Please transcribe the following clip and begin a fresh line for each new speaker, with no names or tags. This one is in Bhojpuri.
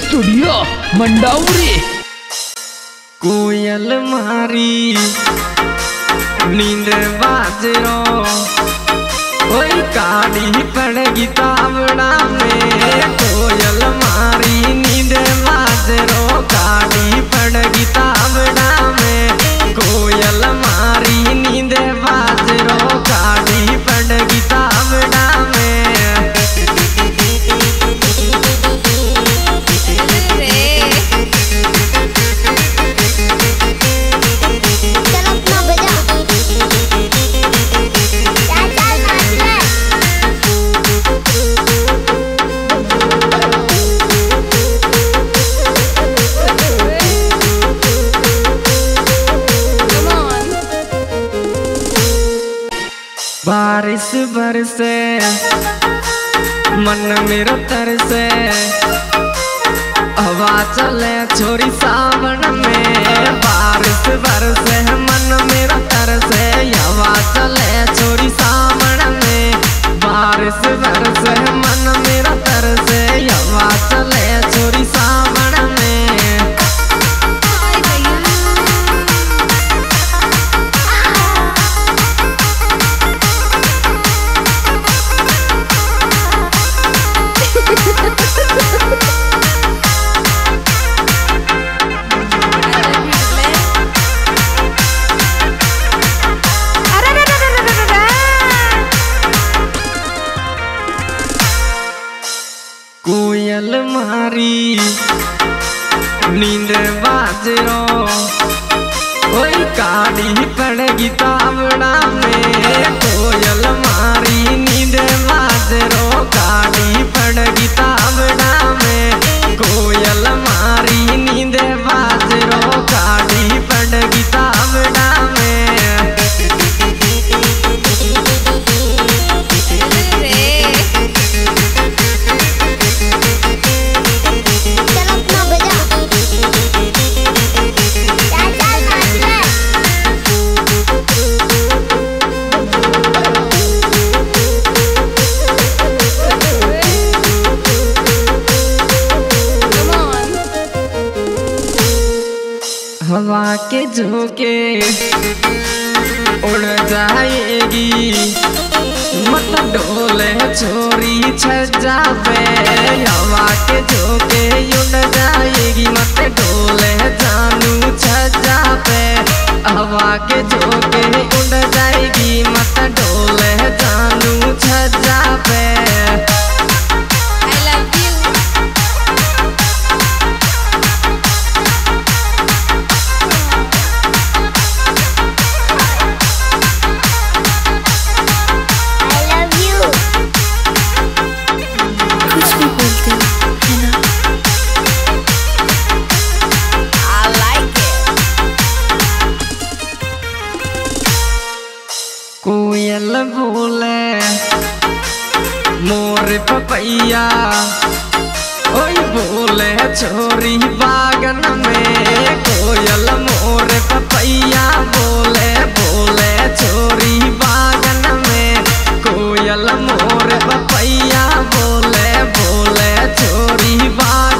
स्टूडियो मंडाउरी।
कोयल मारी नींद बाजरो कोई काड़ी पड़ेगी तावड़ा में। कोयल मारी नींद बाजरो काड़ी पड़ेगी तावड़ा में। कोयल मारी नींद बाजरो काड़ी पड़ेगी तावड़ा में। बारिश बरसे मन मेरो तरसे हवा चले छोरी सावन में। बारिश बरसे मन मेरो तरसे हवा चले छोरी सावन में। बारिश बरसे मन मेरो तरसे हवा चले छोरी सावन में। कोयल मारी नींद बाजरो कोई काड़ी पड़ेगी तावड़ा में। कोयल मारी नींद बाजरो काड़ी पड़ेगी तावड़ा में। कोयल मारी नींद बाजरो काड़ी पड़ेगी तावड़ा में। हवा के झोंके उड़ जाएगी मत डोले छोरी छज्जा पे। हवा के झोंके उड़ जाएगी मत डोले जानू छज्जा पे। हवा के झोंके उड़ जाएगी मत डोले जानू छज्जा पे। कोयल बोले मोर पपैया ओई बोले छोरी बागन में। कोयल मोर पपैया बोले बोले छोरी बागन में। कोयल मोर पपैया बोले बोले छोरी बागन